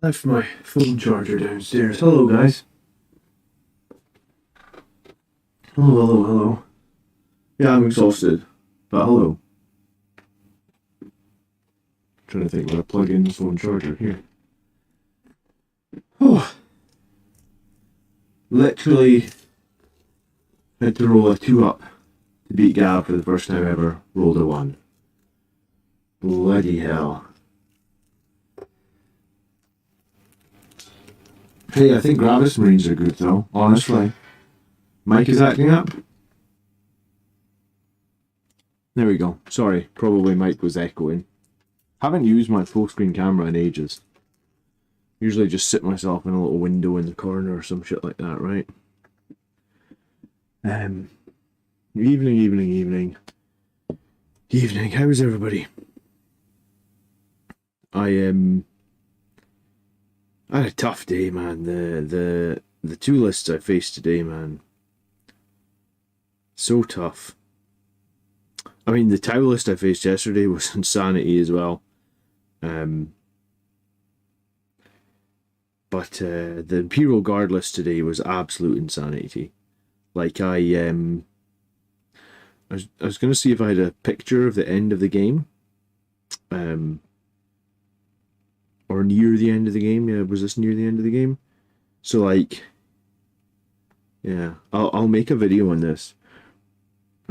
Left my phone charger downstairs. Hello, guys. Hello, hello, hello. Yeah, I'm exhausted, but hello. Trying to think where to plug in the phone charger here. Oh, literally had to roll a 2 up to beat Gav for the first time ever. Rolled a 1. Bloody hell. Hey, I think Gravis Marines are good though, honestly. Mike is acting up. There we go. Sorry, probably Mike was echoing. Haven't used my full screen camera in ages. Usually just sit myself in a little window in the corner or some shit like that, right? Evening. How's everybody? I had a tough day, man. The two lists I faced today, man. So tough. I mean, the Tau list I faced yesterday was insanity as well. But the Imperial Guard list today was absolute insanity. Like I was gonna see if I had a picture of the end of the game. Or near the end of the game. Yeah, was this near the end of the game? So like, yeah, I'll make a video on this.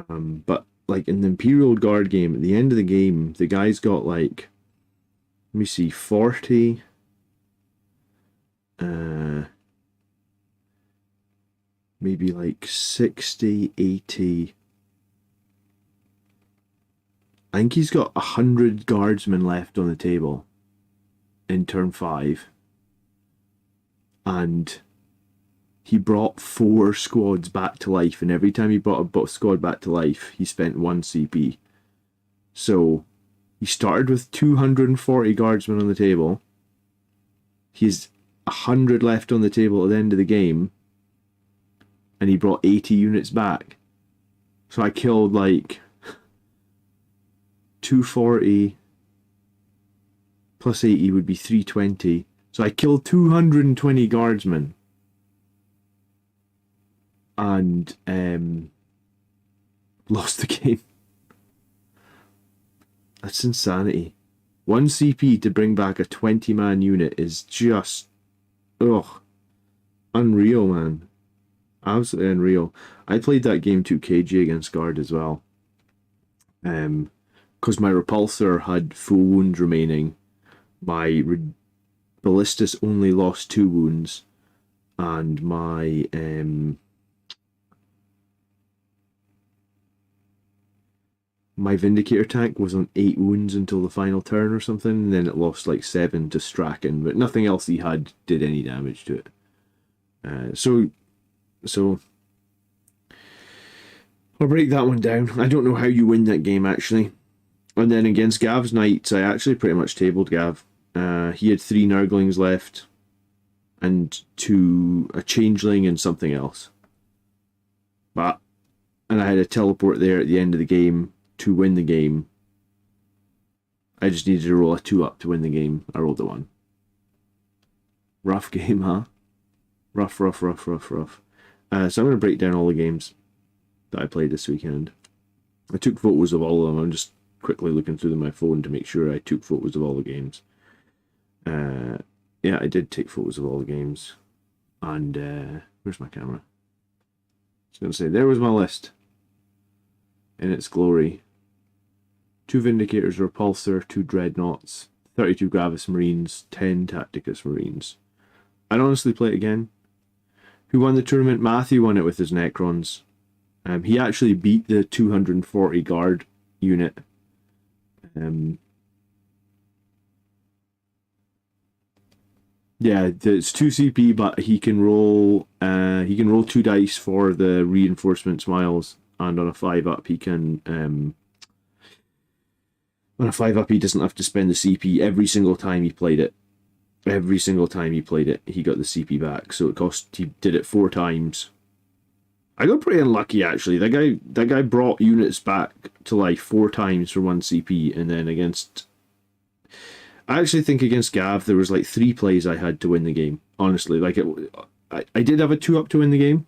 But like in the Imperial Guard game, at the end of the game, the guy's got like, let me see, 40. Maybe like 60, 80. I think he's got 100 guardsmen left on the table in turn 5. And he brought 4 squads back to life, and every time he brought a squad back to life, he spent 1 CP. So he started with 240 guardsmen on the table. He's 100 left on the table at the end of the game, and he brought 80 units back. So I killed like 240 plus 80 would be 320. So I killed 220 guardsmen. And lost the game. That's insanity. 1 CP to bring back a 20-man unit is just, unreal, man. Absolutely unreal. I played that game 2KG against Guard as well. Because my Repulsor had full wounds remaining. My Ballistus only lost 2 wounds. And my Vindicator tank was on 8 wounds until the final turn or something, and then it lost like 7 to Strachan, but nothing else he had did any damage to it. So I'll break that one down. I don't know how you win that game, actually. And then against Gav's Knights, I actually pretty much tabled Gav. He had 3 Nurglings left, and a Changeling and something else. And I had a teleport there at the end of the game to win the game. I just needed to roll a 2 up to win the game. I rolled a 1. Rough game, huh? Rough. So I'm going to break down all the games that I played this weekend. I took photos of all of them. I'm just quickly looking through my phone to make sure I took photos of all the games. Yeah, I did take photos of all the games. And where's my camera? I was going to say, there was my list in its glory. 2 Vindicators Repulsor, 2 Dreadnoughts, 32 Gravis Marines, 10 Tacticus Marines. I'd honestly play it again. Who won the tournament? Matthew won it with his Necrons. He actually beat the 240 guard unit. Yeah, it's 2 CP, but he can roll 2 dice for the reinforcement smiles, and on a 5 up he can on a 5 up he doesn't have to spend the CP every single time he played it. Every single time he played it, he got the CP back. So he did it 4 times. I got pretty unlucky actually. That guy brought units back to life 4 times for 1 CP, and then against I actually think against Gav there was like 3 plays I had to win the game. Honestly, like I did have a 2-up to win the game.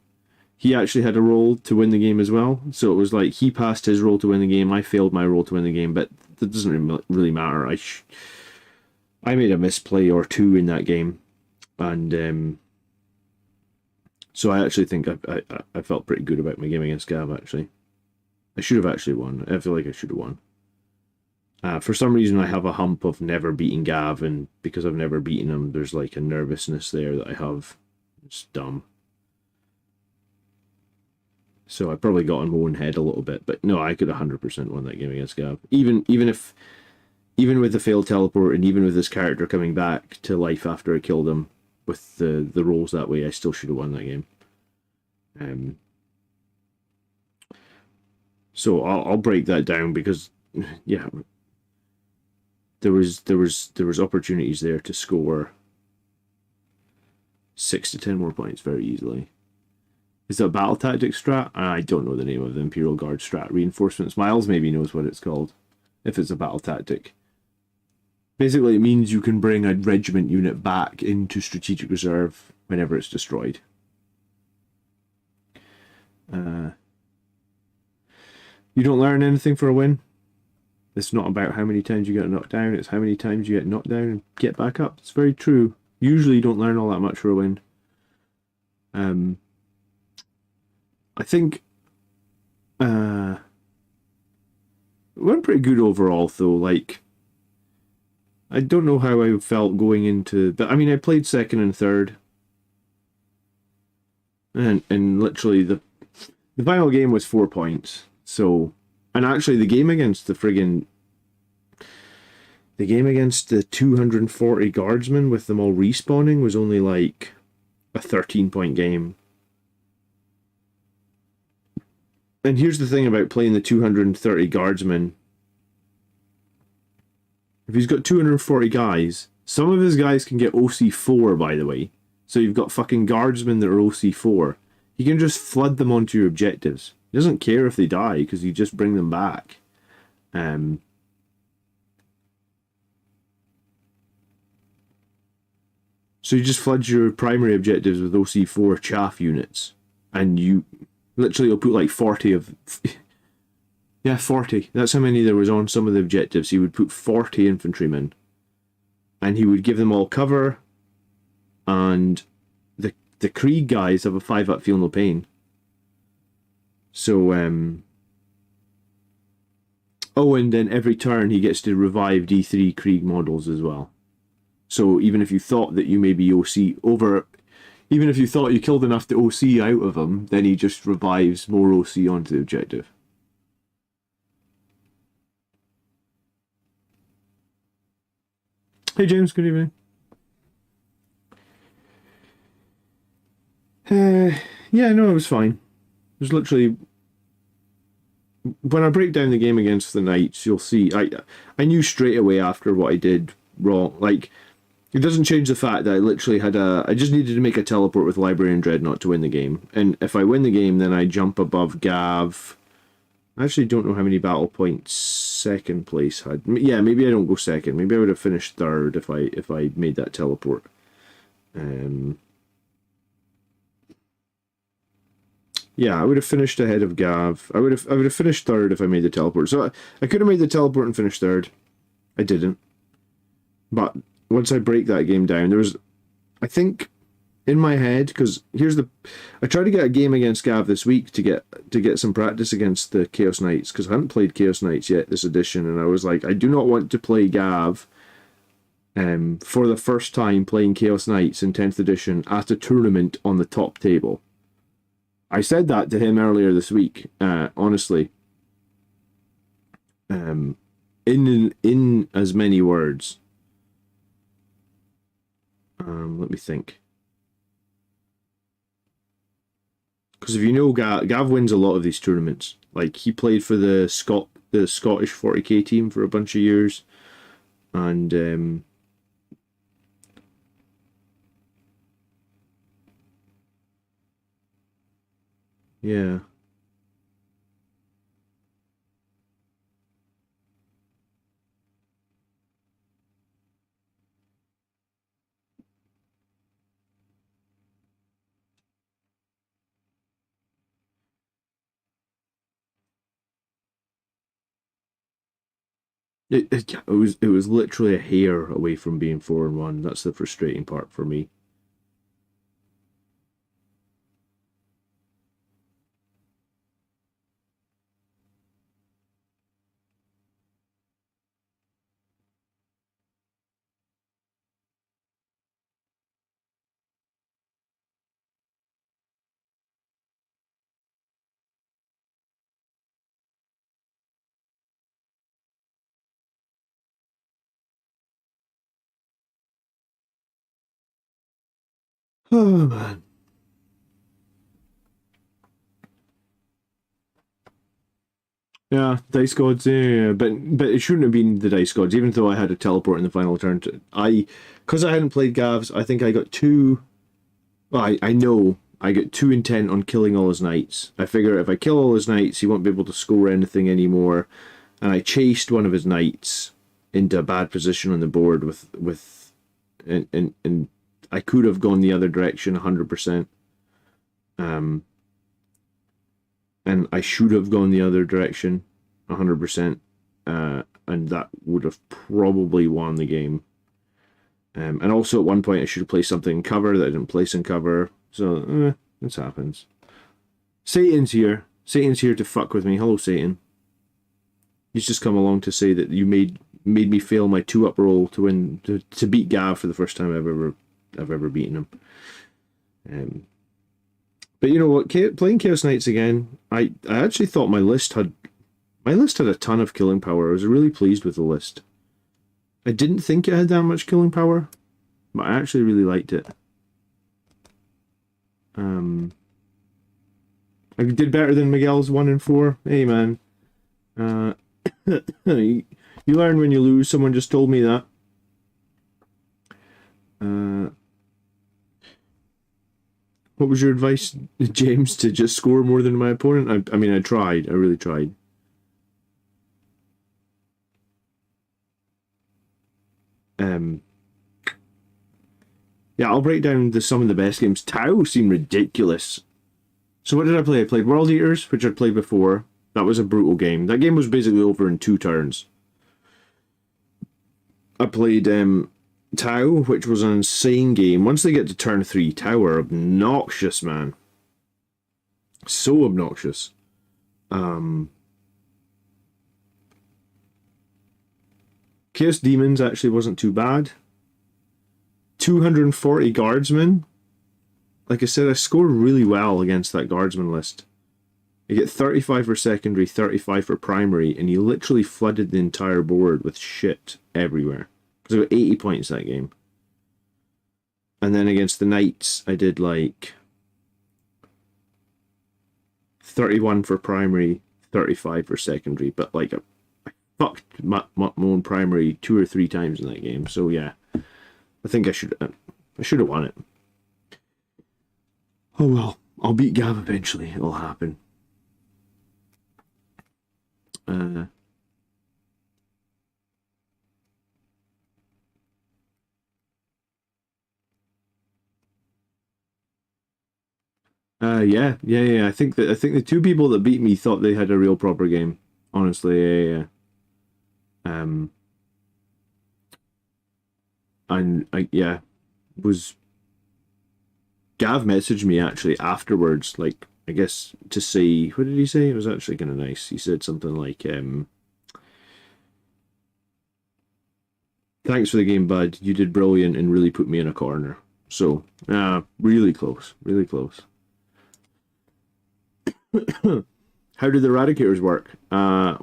He actually had a roll to win the game as well. So it was like he passed his roll to win the game. I failed my roll to win the game, but that doesn't really matter. I made a misplay or 2 in that game, and so I actually think I felt pretty good about my game against Gav. Actually, I should have actually won. I feel like I should have won. For some reason, I have a hump of never beating Gav, and because I've never beaten him, there's like a nervousness there that I have. It's dumb. So I probably got in my own head a little bit, but no, I could 100% won that game against Gav. Even with the failed teleport, and even with this character coming back to life after I killed him with the rolls that way, I still should have won that game. So I'll break that down because, yeah, there was opportunities there to score 6 to 10 more points very easily. Is it a battle tactic strat? I don't know the name of the Imperial Guard strat. Reinforcements. Miles maybe knows what it's called, if it's a battle tactic. Basically, it means you can bring a regiment unit back into strategic reserve whenever it's destroyed. You don't learn anything for a win. It's not about how many times you get knocked down, it's how many times you get knocked down and get back up. It's very true. Usually you don't learn all that much for a win. I think it went pretty good overall, though. Like, I don't know how I felt going into... But I mean, I played second and third. And literally the final game was 4 points. So... And actually, the game against the 240 guardsmen with them all respawning was only like a 13-point game. And here's the thing about playing the 230 guardsmen. If he's got 240 guys, some of his guys can get OC4, by the way. So you've got fucking guardsmen that are OC4. He can just flood them onto your objectives. He doesn't care if they die, because you just bring them back. So you just flood your primary objectives with OC4 chaff units. And you... Literally, he'll put like 40 of... yeah, 40. That's how many there was on some of the objectives. He would put 40 infantrymen. And he would give them all cover. And the Krieg guys have a 5-up feel no pain. So, oh, and then every turn he gets to revive D3 Krieg models as well. So even if you thought that you maybe OC over... Even if you thought you killed enough to OC out of him, then he just revives more OC onto the objective. Hey James, good evening. Yeah, no, it was fine. It was literally... When I break down the game against the Knights, you'll see... I knew straight away after what I did wrong. Like... It doesn't change the fact that I literally had I just needed to make a teleport with Librarian Dreadnought to win the game. And if I win the game, then I jump above Gav. I actually don't know how many battle points second place had. Yeah, maybe I don't go second. Maybe I would have finished third if I made that teleport. Yeah, I would have finished ahead of Gav. I would have finished third if I made the teleport. So I could have made the teleport and finished third. I didn't. But once I break that game down, there was, I think, in my head, because I tried to get a game against Gav this week to get some practice against the Chaos Knights, because I hadn't played Chaos Knights yet this edition, and I was like, I do not want to play Gav for the first time playing Chaos Knights in 10th edition at a tournament on the top table. I said that to him earlier this week, honestly. In as many words. Let me think. Because if you know, Gav wins a lot of these tournaments. Like, he played for the Scottish 40k team for a bunch of years. And, yeah. It was literally a hair away from being 4-1. That's the frustrating part for me. Oh man. Yeah, dice gods. Yeah, but it shouldn't have been the dice gods. Even though I had a teleport in the final turn, because I hadn't played Gavs, I think I got two. Well, I know I got too intent on killing all his knights. I figure if I kill all his knights, he won't be able to score anything anymore. And I chased one of his knights into a bad position on the board and I could have gone the other direction 100%. And I should have gone the other direction 100%. And that would have probably won the game. And also at one point I should have placed something in cover that I didn't place in cover. So, this happens. Satan's here. Satan's here to fuck with me. Hello, Satan. He's just come along to say that you made me fail my 2-up roll to win to beat Gav for the first time I've ever beaten him. But you know what? Playing Chaos Knights again, I actually thought my list had a ton of killing power. I was really pleased with the list. I didn't think it had that much killing power, but I actually really liked it. I did better than Miguel's 1 and 4. Hey man, you learn when you lose. Someone just told me that. What was your advice, James, to just score more than my opponent? I mean, I tried. I really tried. Yeah, I'll break down some of the best games. Tau seemed ridiculous. So what did I play? I played World Eaters, which I'd played before. That was a brutal game. That game was basically over in 2 turns. I played Tau, which was an insane game. Once they get to turn 3, Tau are obnoxious, man. So obnoxious. Chaos Daemons actually wasn't too bad. 240 guardsmen. Like I said, I scored really well against that guardsman list. I get 35 for secondary, 35 for primary, and he literally flooded the entire board with shit everywhere. Because I got 80 points that game. And then against the Knights, I did like 31 for primary, 35 for secondary. But like, I fucked my own primary 2 or 3 times in that game. So yeah, I think I should have won it. Oh well, I'll beat Gav eventually. It'll happen. Yeah. I think the 2 people that beat me thought they had a real proper game. Honestly, yeah. And yeah, was Gav messaged me actually afterwards, like I guess to say, what did he say? It was actually kind of nice. He said something like, "Thanks for the game, bud. You did brilliant and really put me in a corner." So, really close, really close. How did the Eradicators work?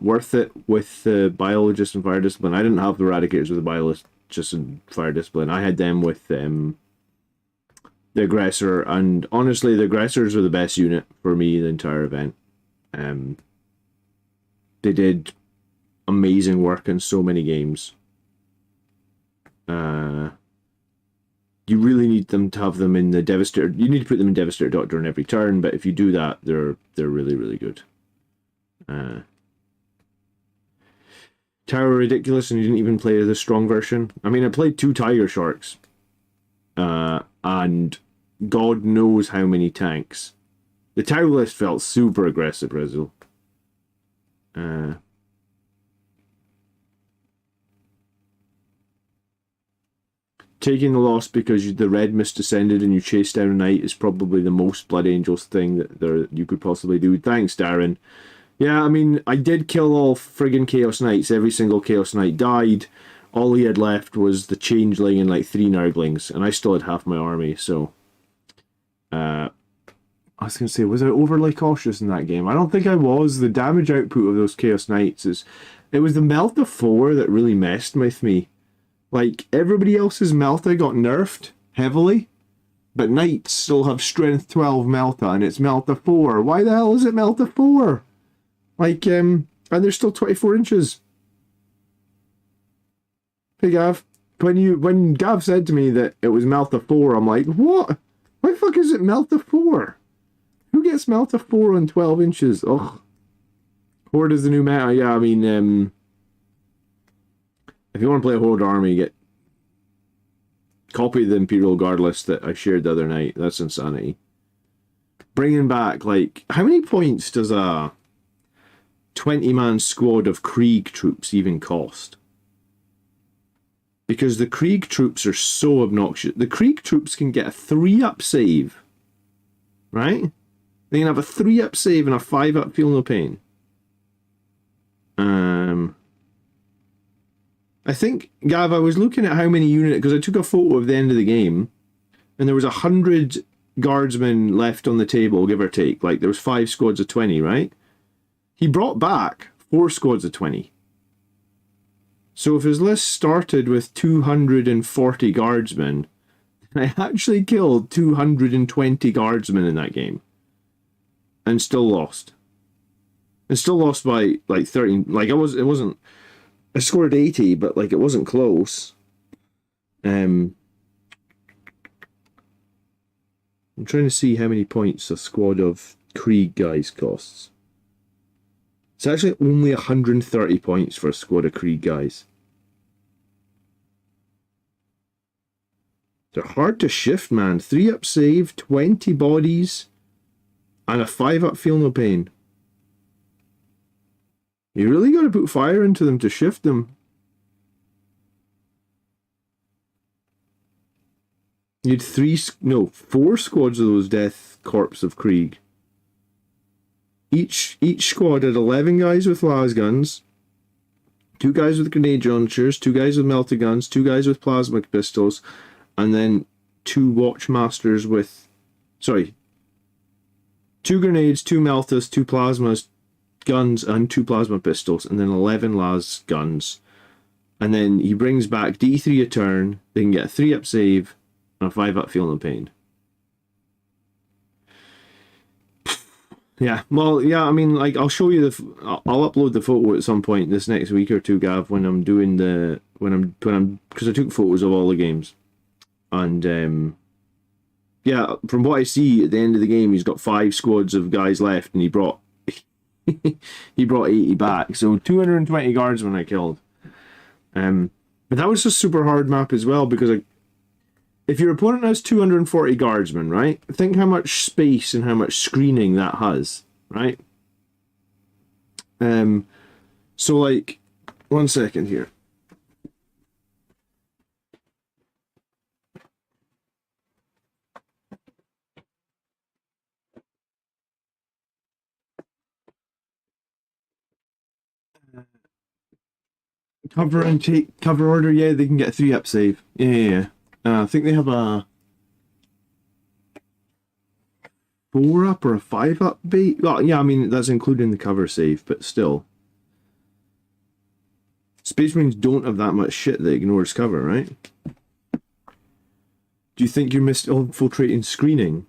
Worth it with the Biologist and Fire Discipline. I didn't have the Eradicators with the Biologist and Fire Discipline. I had them with the Aggressor, and honestly, the Aggressors were the best unit for me the entire event. They did amazing work in so many games. You really need them to have them in the Devastator. You need to put them in Devastator Doctor on every turn, but if you do that, they're really, really good. Tower ridiculous, and you didn't even play the strong version. I mean, I played 2 Tiger Sharks, and God knows how many tanks. The Tower list felt super aggressive, Rizzo. taking the loss because the red mist descended and you chased down a knight is probably the most Blood Angels thing that you could possibly do. Thanks, Darren. Yeah, I mean, I did kill all friggin' Chaos Knights. Every single Chaos Knight died. All he had left was the Changeling and like 3 Nurglings, and I still had half my army, so... I was going to say, was I overly cautious in that game? I don't think I was. The damage output of those Chaos Knights is... It was the Melt of 4 that really messed with me. Like, everybody else's Melta got nerfed heavily, but Knights still have Strength 12 Melta, and it's Melta 4. Why the hell is it Melta 4? Like, and they're still 24 inches. Hey, Gav. When Gav said to me that it was Melta 4, I'm like, what? Why the fuck is it Melta 4? Who gets Melta 4 on 12 inches? Ugh. Horde is the new meta. Yeah, I mean, if you want to play a Horde army, copy the Imperial Guard list that I shared the other night. That's insanity. Bringing back, like, how many points does a 20-man squad of Krieg troops even cost? Because the Krieg troops are so obnoxious. The Krieg troops can get a 3-up save, right? They can have a 3-up save and a 5-up feel no pain. I think, Gav, I was looking at how many units, because I took a photo of the end of the game, and there was 100 guardsmen left on the table, give or take. Like, there was 5 squads of 20, right? He brought back 4 squads of 20. So if his list started with 240 guardsmen, I actually killed 220 guardsmen in that game. And still lost. And still lost by, like, 13. Like, it wasn't... I scored 80, but, like, it wasn't close. I'm trying to see how many points a squad of Krieg guys costs. It's actually only 130 points for a squad of Krieg guys. They're hard to shift, man. 3-up save, 20 bodies, and a 5-up feel no pain. You really got to put fire into them to shift them. You had 4 squads of those Death Corps of Krieg. Each squad had 11 guys with las guns, 2 guys with grenade launchers, 2 guys with melta guns, 2 guys with plasma pistols, and then 2 watchmasters with... Sorry. 2 grenades, 2 meltas, 2 plasmas, guns, and 2 plasma pistols, and then 11 las guns. And then he brings back D3 a turn, they can get a 3-up save, and a 5-up feel no pain. Yeah, well, yeah, I mean, like, I'll show you I'll upload the photo at some point this next week or two, Gav, when I'm doing because I took photos of all the games. And, yeah, from what I see at the end of the game, he's got 5 squads of guys left, and he brought 80 back, so 220 guardsmen I killed. But that was a super hard map as well, because if your opponent has 240 guardsmen, right, think how much space and how much screening that has, right? So, like, 1 second here. Cover and take cover order, yeah, they can get a 3-up save. Yeah. I think they have a 4-up or a 5-up bait. Well, yeah, I mean, that's including the cover save, but still. Space Marines don't have that much shit that ignores cover, right? Do you think you missed infiltrating screening?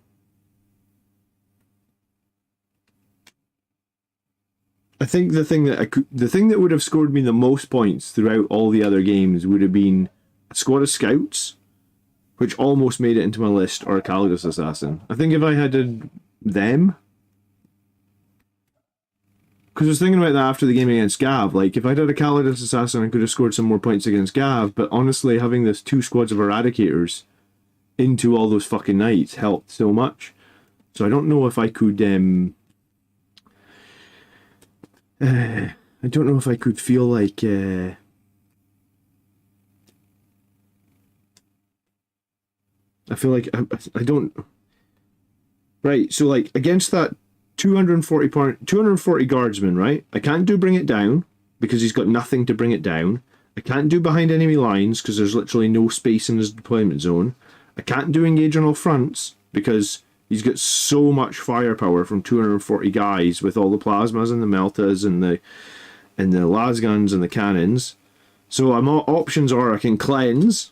I think the thing that would have scored me the most points throughout all the other games would have been a squad of scouts, which almost made it into my list, or a Calidus assassin. I think if I had them, because I was thinking about that after the game against Gav. Like, if I'd had a Calidus assassin, I could have scored some more points against Gav. But honestly, having this 2 squads of eradicators into all those fucking knights helped so much. So I don't know if I could. I don't know if I could feel like I feel like I don't... Right, so like against that 240 guardsmen, right? I can't do bring it down because he's got nothing to bring it down. I can't do behind enemy lines because there's literally no space in his deployment zone. I can't do engage on all fronts because he's got so much firepower from 240 guys with all the plasmas and the meltas and the las guns and the cannons. So options are I can cleanse.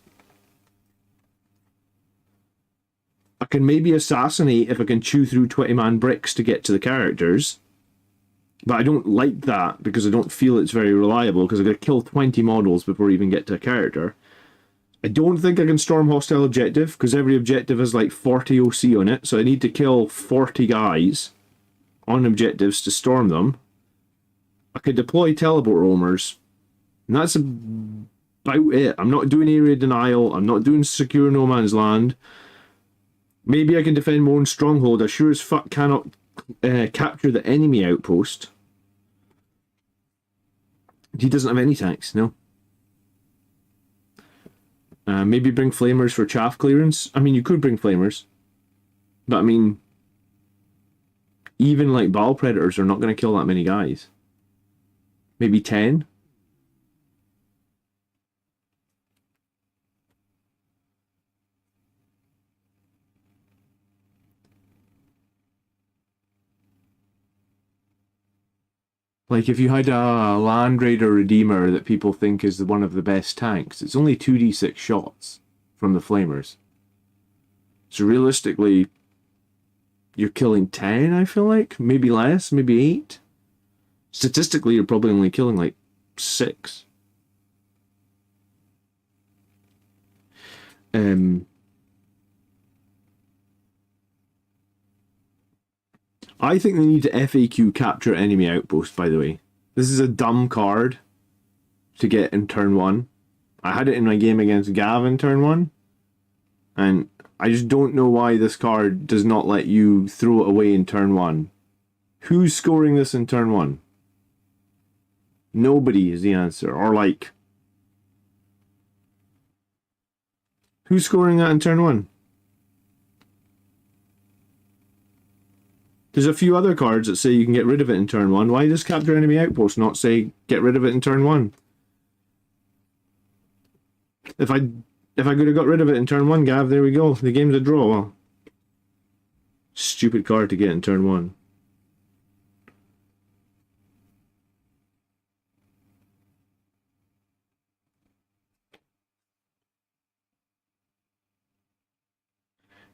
I can maybe assassinate if I can chew through 20-man bricks to get to the characters. But I don't like that because I don't feel it's very reliable because I've got to kill 20 models before I even get to a character. I don't think I can storm hostile objective because every objective has like 40 OC on it. So I need to kill 40 guys on objectives to storm them. I could deploy teleport roamers. And that's about it. I'm not doing area denial. I'm not doing secure no man's land. Maybe I can defend my own stronghold. I sure as fuck cannot capture the enemy outpost. He doesn't have any tanks, no. Maybe bring flamers for chaff clearance. I mean, you could bring flamers. But I mean, even like Baal Predators are not going to kill that many guys. Maybe 10? Like, if you had a Land Raider Redeemer that people think is one of the best tanks, it's only 2d6 shots from the flamers. So realistically, you're killing 10, I feel like? Maybe less, maybe 8. Statistically, you're probably only killing like 6. I think they need to FAQ capture enemy outpost, by the way. This is a dumb card to get in turn 1. I had it in my game against Gav in turn 1. And I just don't know why this card does not let you throw it away in turn 1. Who's scoring this in turn 1? Nobody is the answer. Or like... Who's scoring that in turn 1? There's a few other cards that say you can get rid of it in turn 1. Why does capture enemy outpost not say get rid of it in turn 1? If I could have got rid of it in turn 1, Gav, there we go. The game's a draw. Well, stupid card to get in turn 1.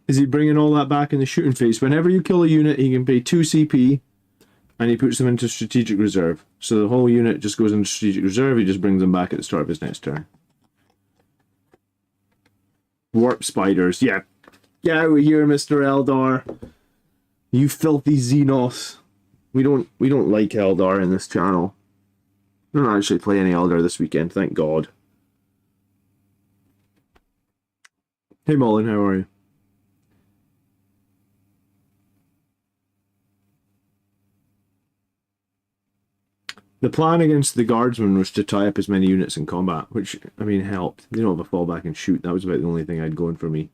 Is he bringing all that back in the shooting phase? Whenever you kill a unit, he can pay 2 CP, and he puts them into strategic reserve. So the whole unit just goes into strategic reserve, he just brings them back at the start of his next turn. Warp spiders, yeah. Yeah, we're here, Mr. Eldar. You filthy Xenos. We don't like Eldar in this channel. I don't actually play any Eldar this weekend, thank God. Hey Mullen, how are you? The plan against the guardsmen was to tie up as many units in combat, which, I mean, helped. They don't have a fallback and shoot. That was about the only thing I'd going for me.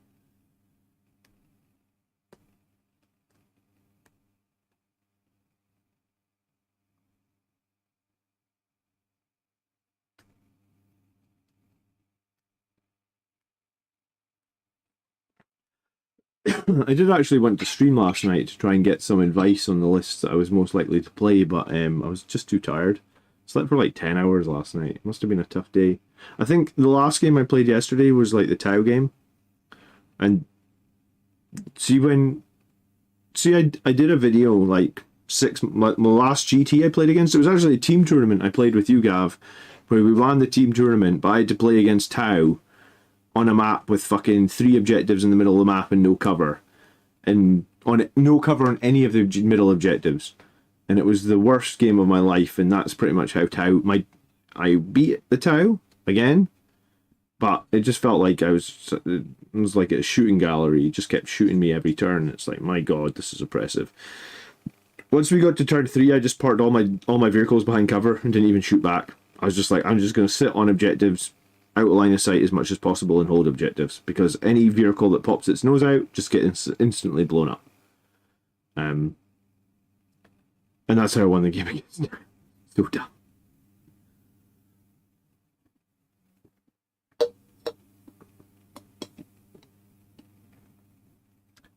I did actually want to stream last night to try and get some advice on the lists that I was most likely to play, but I was just too tired. Slept for like 10 hours last night. It must have been a tough day. I think the last game I played yesterday was like the Tau game. And I did a video like my last GT I played against. It was actually a team tournament I played with you, Gav, where we won the team tournament, but I had to play against Tau on a map with fucking 3 objectives in the middle of the map and no cover. And no cover on any of the middle objectives. And it was the worst game of my life, and that's pretty much how I beat the Tau again. But it just felt like it was like a shooting gallery. He just kept shooting me every turn. It's like, my God, this is oppressive. Once we got to turn 3, I just parked all my vehicles behind cover and didn't even shoot back. I was just like, I'm just going to sit on objectives out of line of sight as much as possible and hold objectives, because any vehicle that pops its nose out just gets instantly blown up. And that's how I won the game against her. So dumb.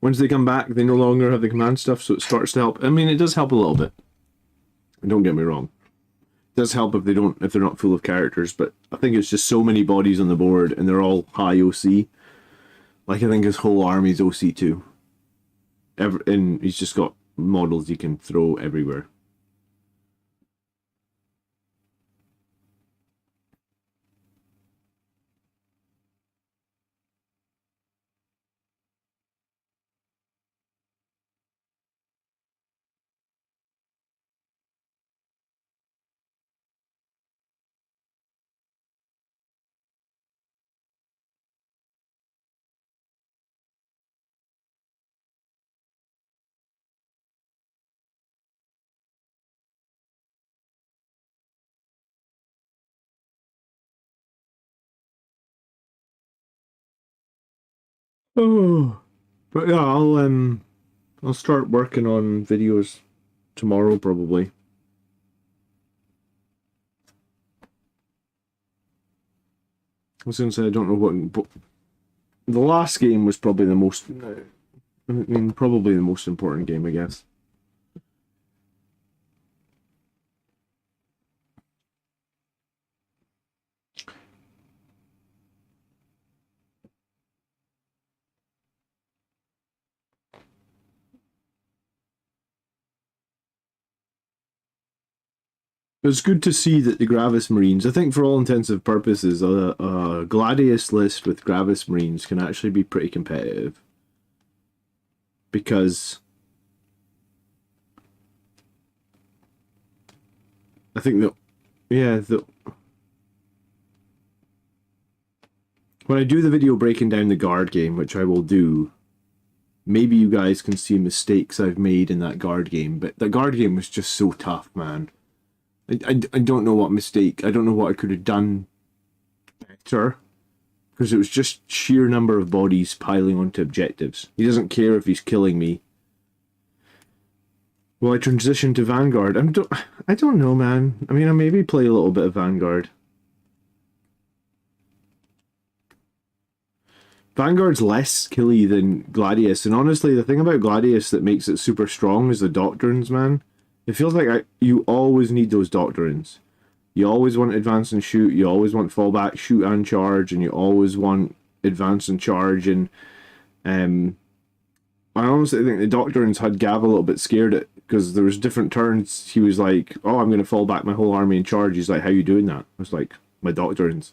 Once they come back, they no longer have the command stuff, so it starts to help. I mean, it does help a little bit. Don't get me wrong. It does help if they're not full of characters, but I think it's just so many bodies on the board and they're all high OC. Like, I think his whole army's OC too. And he's just got models he can throw everywhere. Oh, but yeah, I'll start working on videos tomorrow probably. I was gonna say I don't know what, but the last game was probably the most. I mean, probably the most important game, I guess. It's good to see that the Gravis Marines, I think for all intensive purposes, a Gladius list with Gravis Marines can actually be pretty competitive. Because I think that, yeah, when I do the video breaking down the guard game, which I will do, maybe you guys can see mistakes I've made in that guard game, but the guard game was just so tough, man. I don't know what mistake, I don't know what I could have done better, because it was just sheer number of bodies piling onto objectives. He doesn't care if he's killing me. Will I transition to Vanguard? I don't know, man. I mean, I maybe play a little bit of Vanguard. Vanguard's less killy than Gladius, and honestly, the thing about Gladius that makes it super strong is the doctrines, man. It feels like you always need those doctrines. You always want advance and shoot, you always want fallback, shoot and charge, and you always want advance and charge, and I honestly think the doctrines had Gav a little bit scared it, because there was different turns he was like, oh, I'm going to fall back my whole army and charge. He's like, how you doing that? I was like, my doctrines.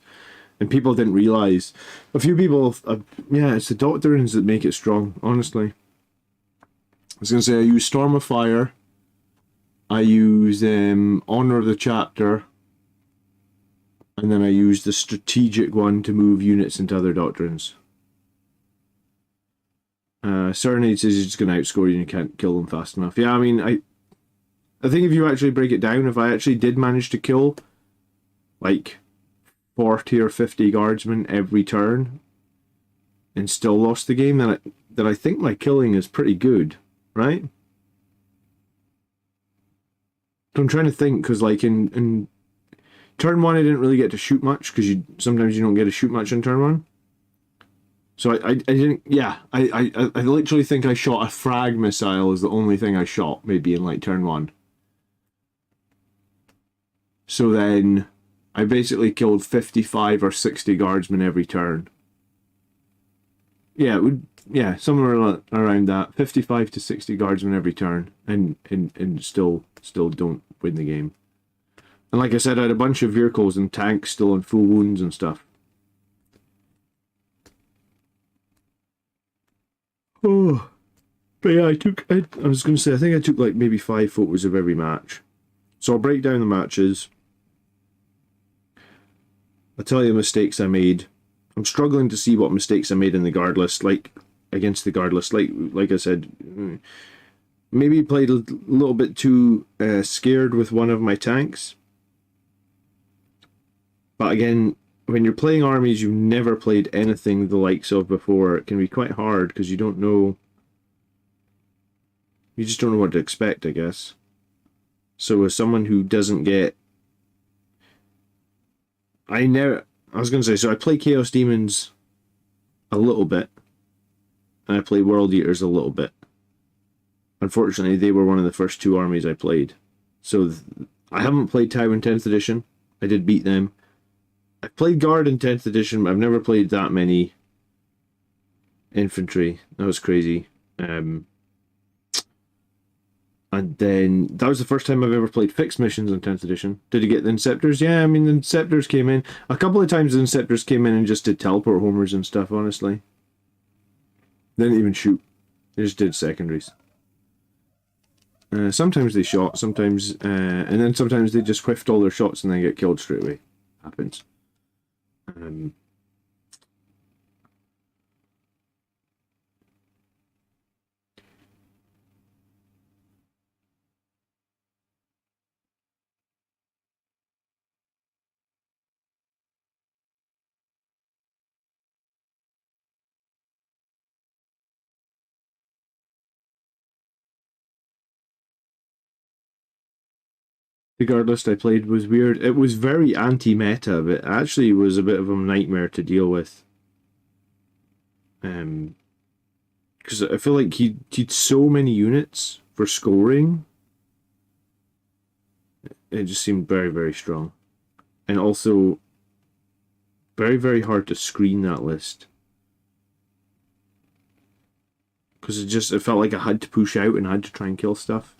And people didn't realise. A few people, yeah, it's the doctrines that make it strong, honestly. I was going to say, I use Storm of Fire. I use Honor of the Chapter. And then I use the strategic one to move units into other doctrines. Serenade says he's just going to outscore you and you can't kill them fast enough. Yeah, I mean, I think if you actually break it down, if I actually did manage to kill, like, 40 or 50 guardsmen every turn and still lost the game, then I think my killing is pretty good, right? I'm trying to think, because like in turn one I didn't really get to shoot much, because sometimes you don't get to shoot much in turn one. So I didn't, yeah, I literally think I shot a frag missile is the only thing I shot, maybe in like turn one. So then I basically killed 55 or 60 guardsmen every turn. Yeah, somewhere around that, 55 to 60 guardsmen every turn, and still don't win the game. And like I said, I had a bunch of vehicles and tanks still on full wounds and stuff. Oh, but yeah, I was going to say, I think I took like maybe 5 photos of every match. So I'll break down the matches. I'll tell you the mistakes I made. I'm struggling to see what mistakes I made in the guard list, like against the guard list. Like I said, maybe played a little bit too scared with one of my tanks. But again, when you're playing armies you've never played anything the likes of before, it can be quite hard because you don't know. You just don't know what to expect, I guess. So as someone who doesn't get... I was going to say, so I play Chaos Daemons a little bit. And I play World Eaters a little bit. Unfortunately, they were one of the first two armies I played. So I haven't played Tau in 10th edition. I did beat them. I played Guard in 10th edition, but I've never played that many infantry. That was crazy. And then that was the first time I've ever played fixed missions in 10th edition. Did you get the Inceptors? Yeah, I mean, the Inceptors came in. A couple of times the Inceptors came in and just did teleport homers and stuff, honestly. They didn't even shoot. They just did secondaries. Sometimes they shot, sometimes... and then sometimes they just whiffed all their shots and then get killed straight away. Happens. The guard list I played was weird. It was very anti-meta, but actually was a bit of a nightmare to deal with. Because I feel like he'd so many units for scoring. It just seemed very, very strong. And also very, very hard to screen that list. Because it felt like I had to push out and I had to try and kill stuff.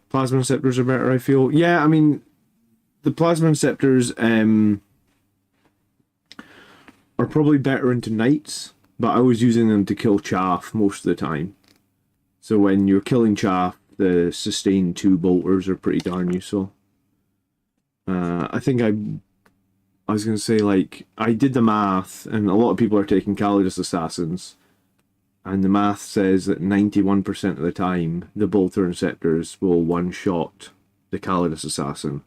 Plasma Inceptors are better, I feel. Yeah, I mean, the Plasma Inceptors are probably better into Knights, but I was using them to kill Chaff most of the time. So when you're killing Chaff, the sustained 2 bolters are pretty darn useful. I think I was going to say, like, I did the math, and a lot of people are taking Calidus Assassins. And the math says that 91% of the time, the Bolter Inceptors will one-shot the Calidus Assassin.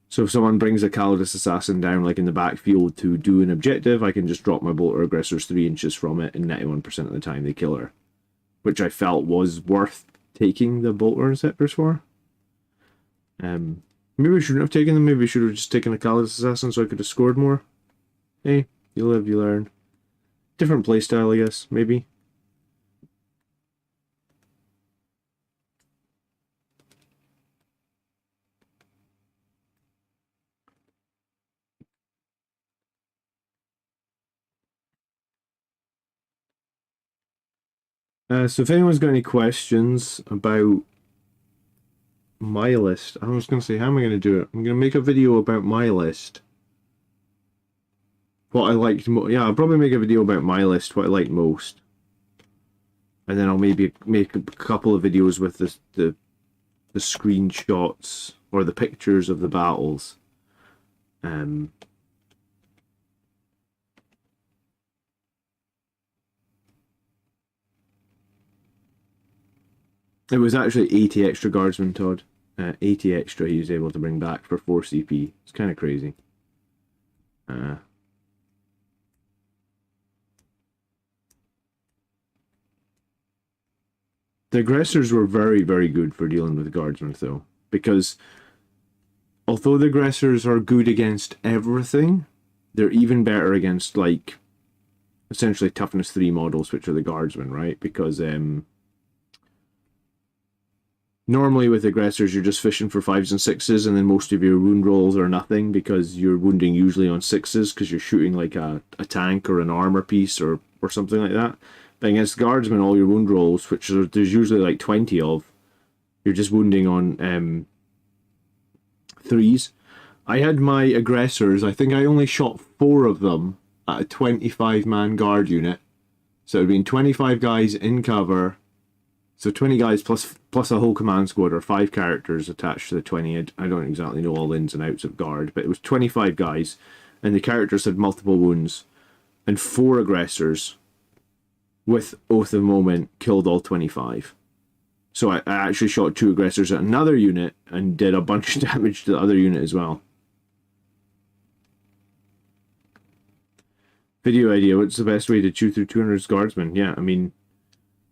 So if someone brings a Calidus Assassin down, like in the backfield, to do an objective, I can just drop my Bolter Aggressors 3 inches from it, and 91% of the time they kill her. Which I felt was worth taking the Bolter Inceptors for. Maybe I shouldn't have taken them, maybe I should have just taken a Calidus Assassin so I could have scored more. Hey, you live, you learn. Different playstyle, I guess, maybe. So if anyone's got any questions about my list, I was going to say, how am I going to do it? I'm going to make a video about my list. What I liked most. Yeah, I'll probably make a video about my list, what I liked most. And then I'll maybe make a couple of videos with the screenshots or the pictures of the battles. It was actually 80 extra guardsmen, Todd. 80 extra he was able to bring back for 4 CP. It's kind of crazy. The aggressors were very, very good for dealing with the guardsmen, though. Because although the aggressors are good against everything, they're even better against, like, essentially toughness 3 models, which are the guardsmen, right? Because normally with aggressors you're just fishing for 5s and 6s, and then most of your wound rolls are nothing because you're wounding usually on 6s because you're shooting like a tank or an armor piece or something like that. But against guardsmen, all your wound rolls, which there's usually like 20 of, you're just wounding on 3s. I had my aggressors, I think I only shot 4 of them at a 25-man guard unit. So it would have been 25 guys in cover. So 20 guys plus a whole command squad, or 5 characters attached to the 20. I don't exactly know all ins and outs of guard, but it was 25 guys, and the characters had multiple wounds, and 4 aggressors with Oath of Moment killed all 25. So I actually shot 2 aggressors at another unit and did a bunch of damage to the other unit as well. Video idea, what's the best way to chew through 200 guardsmen? Yeah, I mean,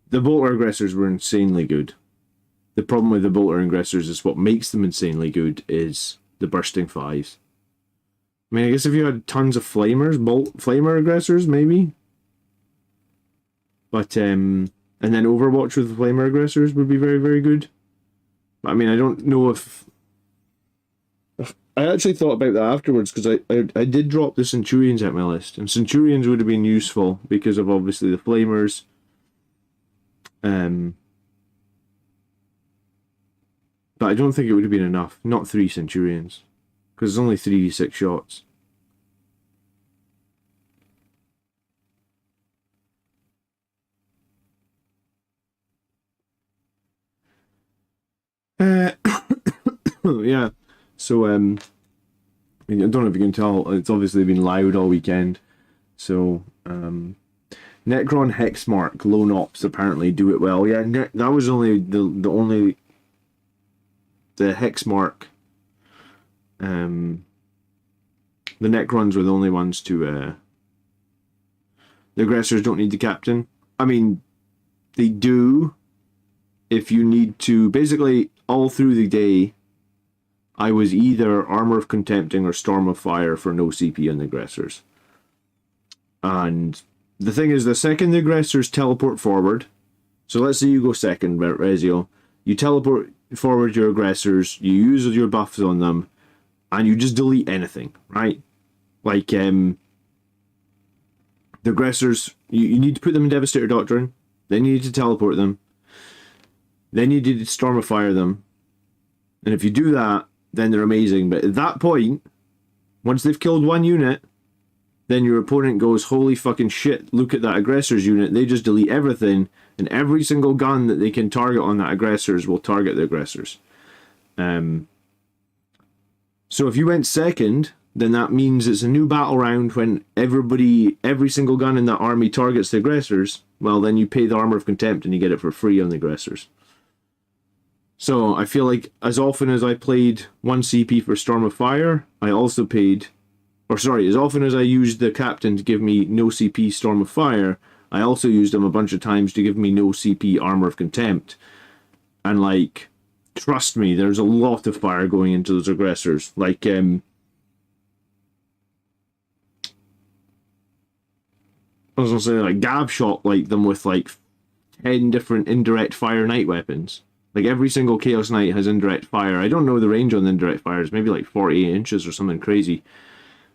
the bolter aggressors were insanely good. The problem with the bolter aggressors is what makes them insanely good is the bursting fives. I mean, I guess if you had tons of flamers, flamer aggressors, maybe. But, and then Overwatch with flamer aggressors would be very, very good. But, I mean, I don't know if... I actually thought about that afterwards, because I did drop the Centurions at my list. And Centurions would have been useful because of, obviously, the flamers. But I don't think it would have been enough. Not 3 Centurions. Because it's only 3d6 shots. Yeah. So, I don't know if you can tell, it's obviously been loud all weekend. So, Necron Hexmark, Lone Ops apparently do it well. Yeah, that was only the only... The Hexmark... the Necrons were the only ones to... the aggressors don't need the captain. I mean, they do if you need to... Basically, all through the day, I was either Armor of Contempting or Storm of Fire for no CP on the aggressors. And the thing is, the second the aggressors teleport forward, so let's say you go second, Rezio, you teleport forward your aggressors, you use your buffs on them, and you just delete anything, right? Like, the aggressors, you need to put them in Devastator Doctrine, then you need to teleport them, then you need to Storm of Fire them, and if you do that, then they're amazing. But at that point, once they've killed one unit, then your opponent goes, holy fucking shit, look at that aggressor's unit. They just delete everything, and every single gun that they can target on that aggressors will target the aggressors. So if you went second, then that means it's a new battle round when every single gun in that army targets the aggressors. Well, then you pay the Armor of Contempt and you get it for free on the aggressors. So I feel like as often as I played 1 CP for Storm of Fire, I also paid... Or sorry, as often as I used the captain to give me no CP Storm of Fire, I also used him a bunch of times to give me no CP Armor of Contempt. And like, trust me, there's a lot of fire going into those aggressors. Like, I was gonna say, like, Gav shot like them with like 10 different indirect fire night weapons. Like, every single Chaos Knight has indirect fire. I don't know the range on the indirect fire. It's maybe like 48 inches or something crazy.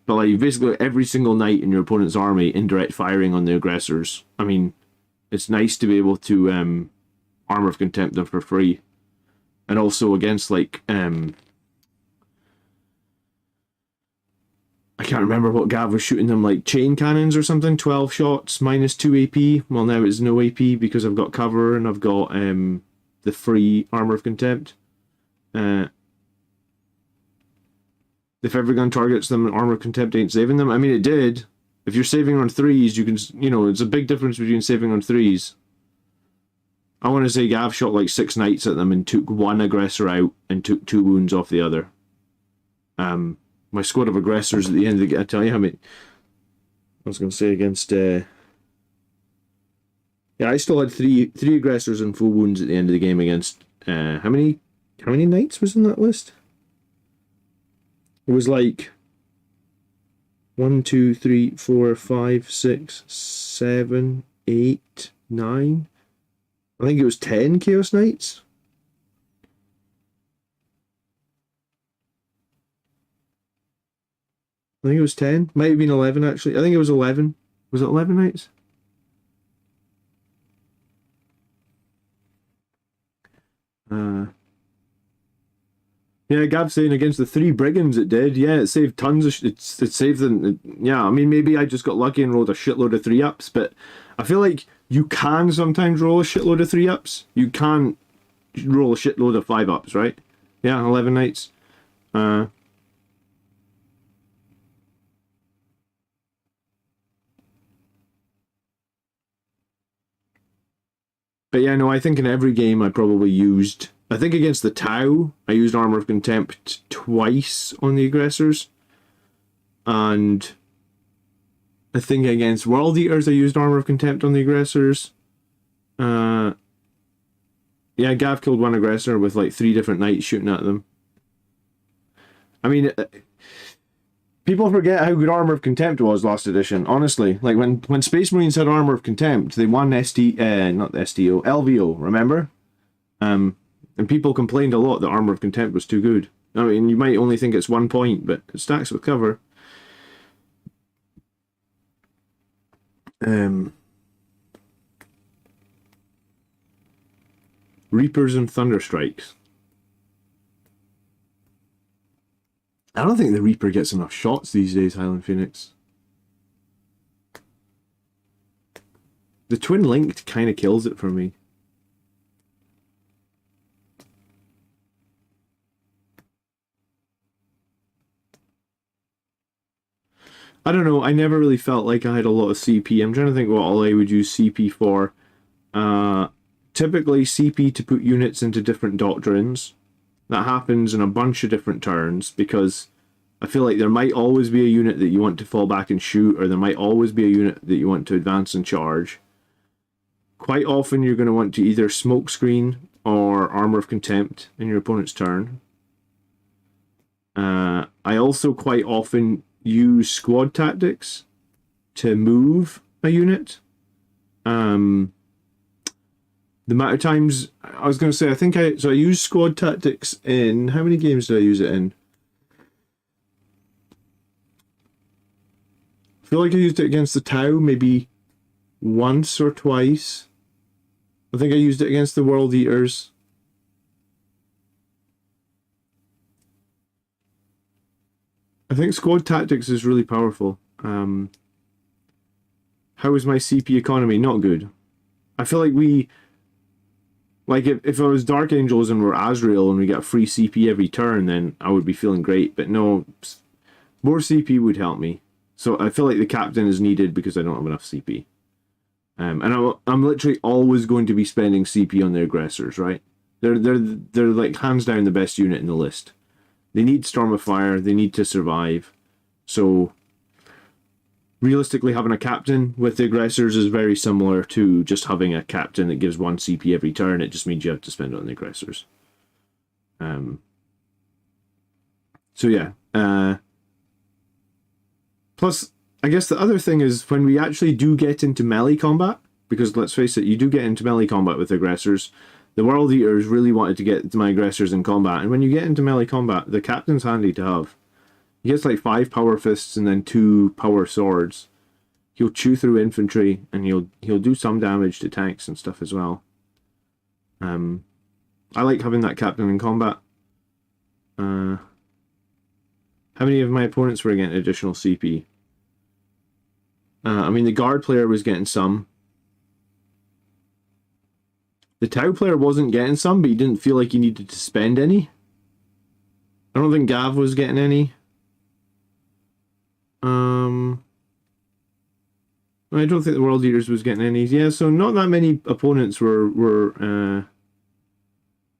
But, like, basically every single knight in your opponent's army indirect firing on the aggressors. I mean, it's nice to be able to Armor of Contempt them for free. And also against, like, I can't remember what Gav was shooting them, like, chain cannons or something. 12 shots, minus 2 AP. Well, now it's no AP because I've got cover and I've got... the free Armor of Contempt. If every gun targets them, Armor of Contempt ain't saving them. I mean, it did. If you're saving on 3s, you can... You know, it's a big difference between saving on 3s. I want to say Gav shot like 6 knights at them and took 1 aggressor out and took 2 wounds off the other. My squad of aggressors at the end of the... I tell you how many... I was going to say against... Yeah, I still had three aggressors and full wounds at the end of the game against... how many knights was in that list? It was like 1, 2, 3, 4, 5, 6, 7, 8, 9. I think it was 10 Chaos Knights. I think it was 10. Might have been 11 actually. I think it was 11. Was it 11 Knights? Yeah, Gab's saying against the 3 brigands it did. Yeah, it saved tons of... It saved them... Yeah, I mean, maybe I just got lucky and rolled a shitload of 3-ups, but I feel like you can sometimes roll a shitload of 3-ups. You can't roll a shitload of 5-ups, right? Yeah, 11 Knights. But yeah, no, I think in every game I probably used... I think against the Tau, I used Armor of Contempt twice on the aggressors. And I think against World Eaters, I used Armor of Contempt on the Aggressors. Yeah, Gav killed one Aggressor with like 3 different knights shooting at them. I mean, people forget how good Armor of Contempt was last edition, honestly. Like, when Space Marines had Armor of Contempt, they won not STO, LVO, remember? And people complained a lot that Armor of Contempt was too good. I mean, you might only think it's 1 point, but it stacks with cover. Reapers and Thunderstrikes. I don't think the Reaper gets enough shots these days, Highland Phoenix. The Twin Linked kind of kills it for me. I don't know, I never really felt like I had a lot of CP. I'm trying to think what all I would use CP for. Typically CP to put units into different doctrines. That happens in a bunch of different turns, because I feel like there might always be a unit that you want to fall back and shoot, or there might always be a unit that you want to advance and charge. Quite often you're going to want to either Smokescreen or Armor of Contempt in your opponent's turn. I also quite often use squad tactics to move a unit. The amount of times, I was going to say, I use squad tactics in, how many games did I use it in? I feel like I used it against the Tau maybe once or twice. I think I used it against the World Eaters. I think squad tactics is really powerful. How is my CP economy? Not good. I feel like if I was Dark Angels and we're Azrael and we get a free CP every turn, then I would be feeling great. But no, more CP would help me. So I feel like the captain is needed because I don't have enough CP. And I'm literally always going to be spending CP on the Aggressors, right? They're like hands down the best unit in the list. They need Storm of Fire. They need to survive. So realistically, having a captain with the Aggressors is very similar to just having a captain that gives 1 CP every turn. It just means you have to spend it on the Aggressors. So yeah. Plus, I guess the other thing is when we actually do get into melee combat, because let's face it, you do get into melee combat with Aggressors. The World Eaters really wanted to get my Aggressors in combat, and when you get into melee combat, the captain's handy to have. He gets like 5 power fists and then 2 power swords. He'll chew through infantry, and he'll do some damage to tanks and stuff as well. I like having that captain in combat. How many of my opponents were getting additional CP? I mean, the guard player was getting some. The Tau player wasn't getting some, but he didn't feel like he needed to spend any. I don't think Gav was getting any. I don't think the World Eaters was getting any. Yeah, so not that many opponents were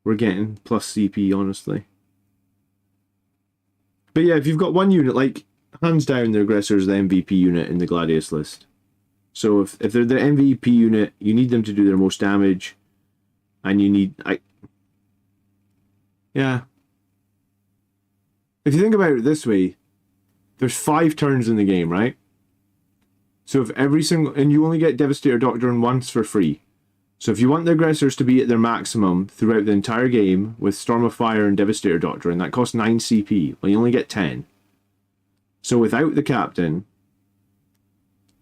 getting plus CP, honestly. But yeah, if you've got one unit, like, hands down, the Aggressor is the MVP unit in the Gladius list. So if they're the MVP unit, you need them to do their most damage. And you need... Yeah. If you think about it this way, there's 5 turns in the game, right? So if every single... And you only get Devastator Doctrine once for free. So if you want the Aggressors to be at their maximum throughout the entire game with Storm of Fire and Devastator Doctrine, that costs 9 CP. Well, you only get 10. So without the captain,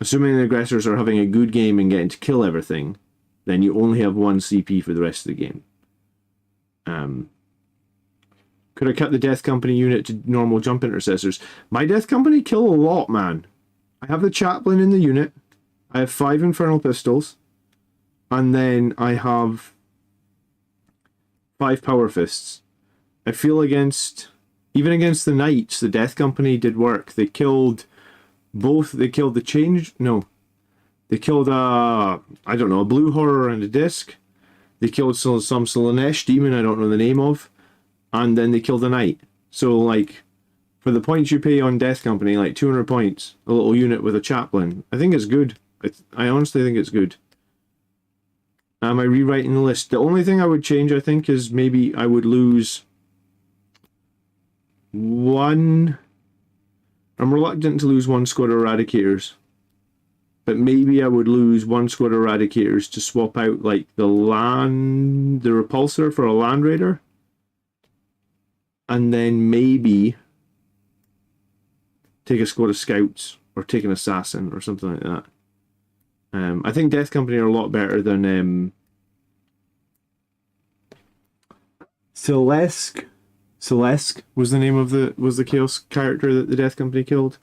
assuming the Aggressors are having a good game and getting to kill everything, then you only have 1 CP for the rest of the game. Could I cut the Death Company unit to normal jump intercessors? My Death Company kill a lot, man. I have the Chaplain in the unit. I have 5 Infernal Pistols. And then I have 5 Power Fists. I feel even against the Knights, the Death Company did work. They killed both. They killed the Change... No. They killed, I don't know, a Blue Horror and a Disc. They killed some Slanesh demon I don't know the name of. And then they killed a Knight. So, like, for the points you pay on Death Company, like 200 points, a little unit with a chaplain. I think it's good. I honestly think it's good. Am I rewriting the list? The only thing I would change, I think, is maybe I would lose one. I'm reluctant to lose one squad of Eradicators. But maybe I would lose one squad of Eradicators to swap out, like, the Repulsor for a Land Raider. And then maybe take a squad of Scouts or take an Assassin or something like that. I think Death Company are a lot better than Celeste was the name of the Chaos character that the Death Company killed.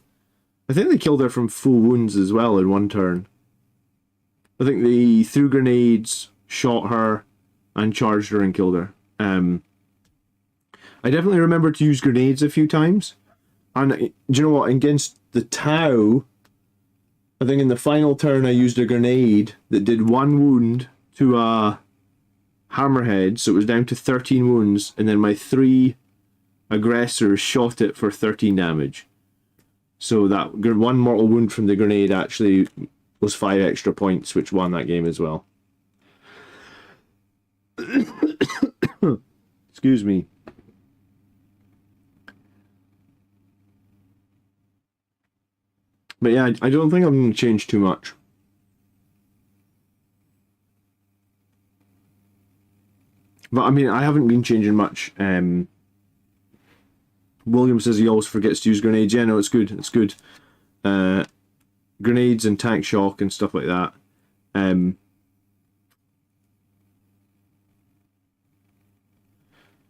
I think they killed her from full wounds as well in one turn. I think they threw grenades, shot her, and charged her and killed her. I definitely remember to use grenades a few times. And do you know what? Against the Tau, I think in the final turn I used a grenade that did 1 wound to a Hammerhead, so it was down to 13 wounds, and then my 3 aggressors shot it for 13 damage. So that 1 mortal wound from the grenade actually was 5 extra points, which won that game as well. Excuse me. But yeah, I don't think I'm going to change too much. But I mean, I haven't been changing much. William says he always forgets to use grenades. Yeah, no, it's good. It's good. Grenades and tank shock and stuff like that.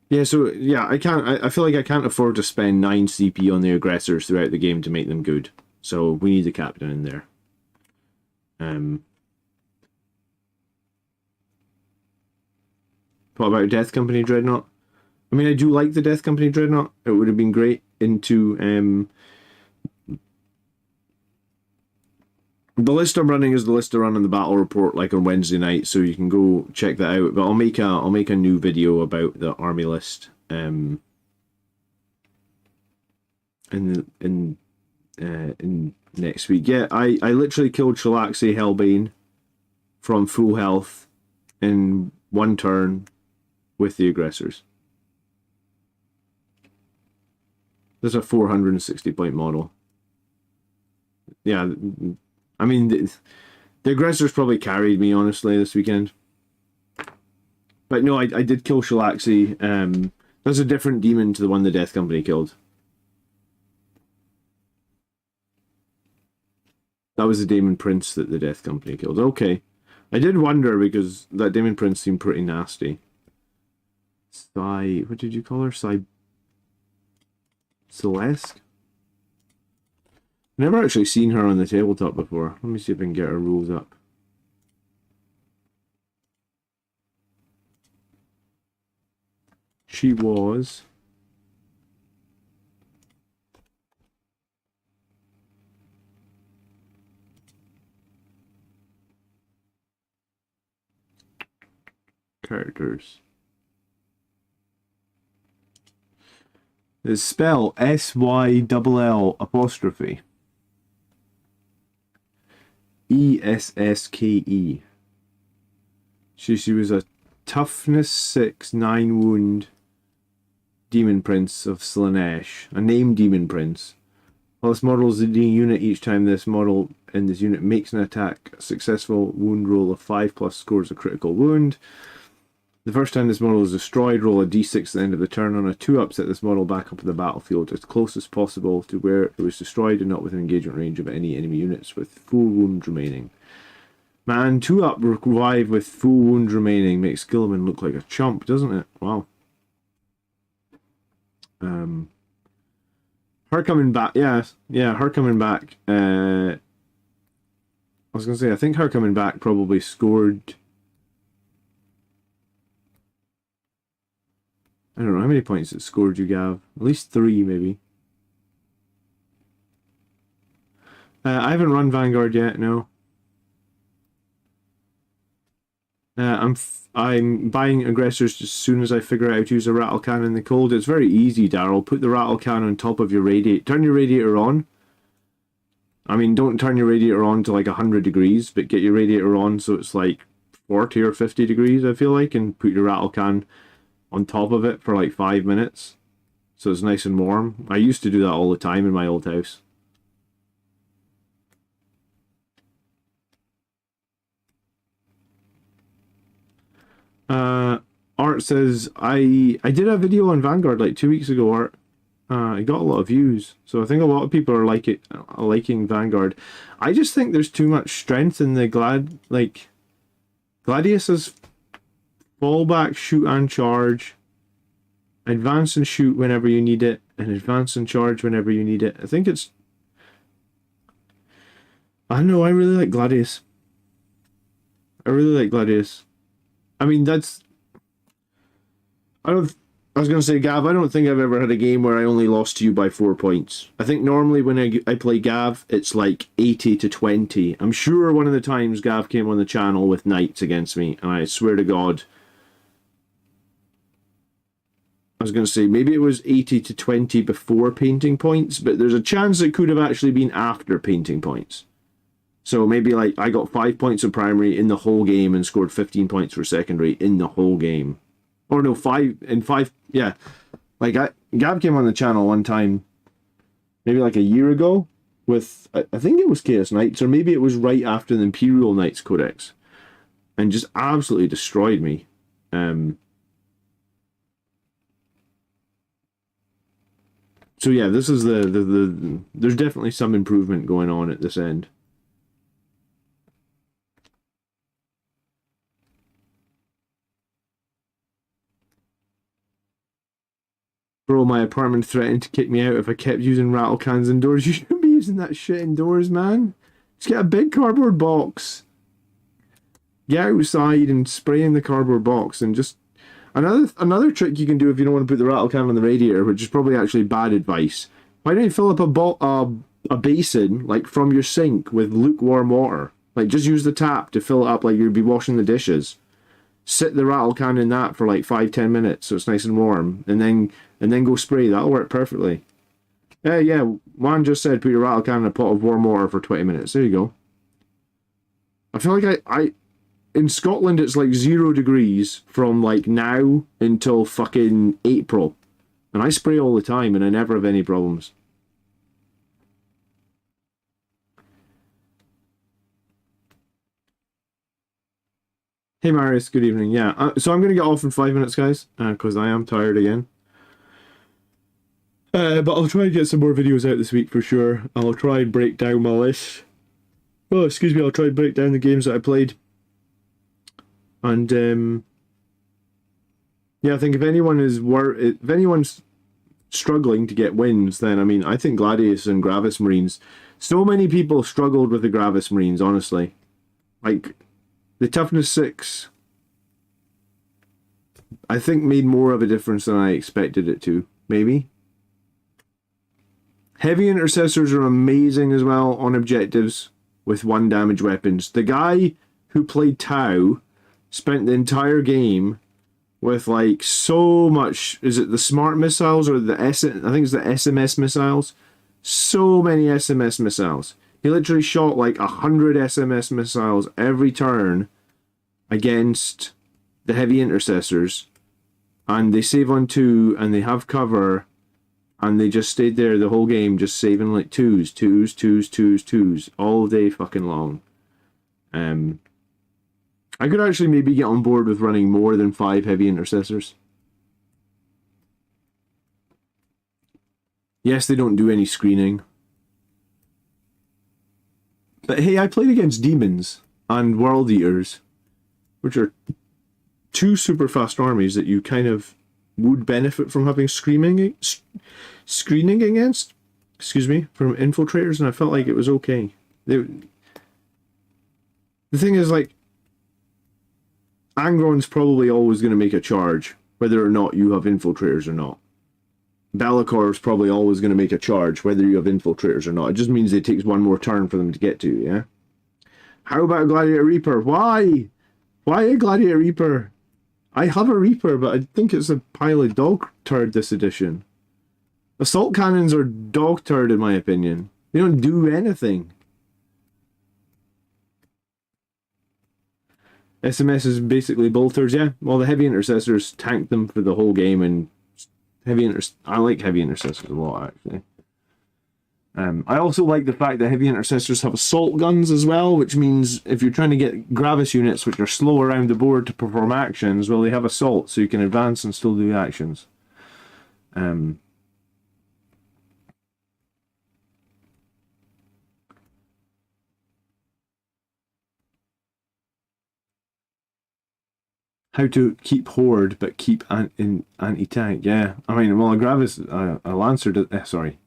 Yeah, so yeah, I feel like I can't afford to spend 9 CP on the aggressors throughout the game to make them good. So we need the captain in there. What about Death Company Dreadnought? I mean, I do like the Death Company Dreadnought. It would have been great into the list I'm running is the list I run in the battle report, like on Wednesday night, so you can go check that out. But I'll make a new video about the army list in next week. Yeah, I literally killed Shalaxi Hellbane from full health in 1 turn with the aggressors. There's a 460 point model. Yeah, I mean, the aggressors probably carried me, honestly, this weekend. But no, I did kill Shalaxi. There's a different demon to the one the Death Company killed. That was the Demon Prince that the Death Company killed. Okay. I did wonder because that Demon Prince seemed pretty nasty. What did you call her? Celeste? Never actually seen her on the tabletop before. Let me see if I can get her rules up. She was... Characters. The spell SYLL'. ESSKE. She was a toughness 6, 9 wound demon prince of Slaanesh, a named demon prince. While this model is the unit, each time this model in this unit makes an attack, a successful wound roll of 5+ scores a critical wound. The first time this model is destroyed, roll a d6 at the end of the turn. On a 2-up, set this model back up in the battlefield as close as possible to where it was destroyed and not within engagement range of any enemy units with full wound remaining. Man, 2-up revive with full wound remaining makes Gilliman look like a chump, doesn't it? Wow. Her coming back, yeah, her coming back. I was going to say, I think her coming back probably scored... I don't know, how many points it scored you, Gav? At least 3, maybe. I haven't run Vanguard yet, no. I'm buying aggressors as soon as I figure out how to use a rattle can in the cold. It's very easy, Daryl. Put the rattle can on top of your radiator. Turn your radiator on. I mean, don't turn your radiator on to like 100 degrees, but get your radiator on so it's like 40 or 50 degrees, I feel like, and put your rattle can on top of it for like 5 minutes so it's nice and warm. I used to do that all the time in my old house. Art says, I did a video on Vanguard like 2 weeks ago, Art. It got a lot of views, so I think a lot of people are liking Vanguard. I just think there's too much strength in the Gladius has fallback, shoot and charge, advance and shoot whenever you need it, and advance and charge whenever you need it. I think it's... I don't know, I really like Gladius. I really like Gladius. I mean, that's... I was going to say, Gav, I don't think I've ever had a game where I only lost to you by 4 points. I think normally when I play Gav, it's like 80 to 20. I'm sure one of the times Gav came on the channel with knights against me, and I swear to God, I was going to say, maybe it was 80 to 20 before painting points, but there's a chance it could have actually been after painting points. So maybe like I got 5 points of primary in the whole game and scored 15 points for secondary in the whole game. Or no, 5, yeah. Like Gav came on the channel one time, maybe like a year ago, with, I think it was Chaos Knights, or maybe it was right after the Imperial Knights Codex, and just absolutely destroyed me. So yeah, this is there's definitely some improvement going on at this end. Bro, my apartment threatened to kick me out if I kept using rattle cans indoors. You shouldn't be using that shit indoors, man. Just get a big cardboard box. Get outside and spray in the cardboard box, and just... Another trick you can do if you don't want to put the rattle can on the radiator, which is probably actually bad advice. Why don't you fill up a basin, like from your sink, with lukewarm water? Like, just use the tap to fill it up like you'd be washing the dishes. Sit the rattle can in that for like 5-10 minutes so it's nice and warm, and then go spray. That'll work perfectly. Yeah, Juan just said put your rattle can in a pot of warm water for 20 minutes. There you go. I feel like I in Scotland it's like 0 degrees from like now until fucking April, and I spray all the time and I never have any problems. Hey Marius, good evening. Yeah, so I'm going to get off in 5 minutes, guys, because I am tired again. But I'll try and get some more videos out this week for sure. I'll try and break down my list. Oh, excuse me, I'll try and break down the games that I played. And, yeah, I think if anyone's struggling to get wins, then, I mean, I think Gladius and Gravis Marines... So many people struggled with the Gravis Marines, honestly. Like... The toughness 6, I think, made more of a difference than I expected it to, maybe. Heavy intercessors are amazing as well on objectives with 1 damage weapons. The guy who played Tau spent the entire game with like so much, is it the smart missiles or I think it's the SMS missiles? So many SMS missiles. He literally shot like 100 SMS missiles every turn against the heavy intercessors, and they save on 2 and they have cover, and they just stayed there the whole game just saving like 2s all day fucking long. I could actually maybe get on board with running more than 5 heavy intercessors. Yes, they don't do any screening. But hey, I played against Demons and World Eaters, which are 2 super fast armies that you kind of would benefit from having screening against. Excuse me, from infiltrators, and I felt like it was okay. The thing is, like, Angron's probably always going to make a charge, whether or not you have infiltrators or not. Bellacor's probably always going to make a charge, whether you have infiltrators or not. It just means it takes 1 more turn for them to get to you, yeah? How about a Gladiator Reaper? Why? Why a Gladiator Reaper? I have a Reaper, but I think it's a pile of dog turd this edition. Assault cannons are dog turd in my opinion. They don't do anything. SMS is basically bolters, yeah. Well, the heavy intercessors tank them for the whole game, and I like heavy intercessors a lot, actually. I also like the fact that heavy intercessors have assault guns as well, which means if you're trying to get Gravis units which are slow around the board to perform actions, well, they have assault, so you can advance and still do actions. How to keep horde but keep in anti-tank? Yeah, I mean, well, a Gravis, a Lancer, sorry,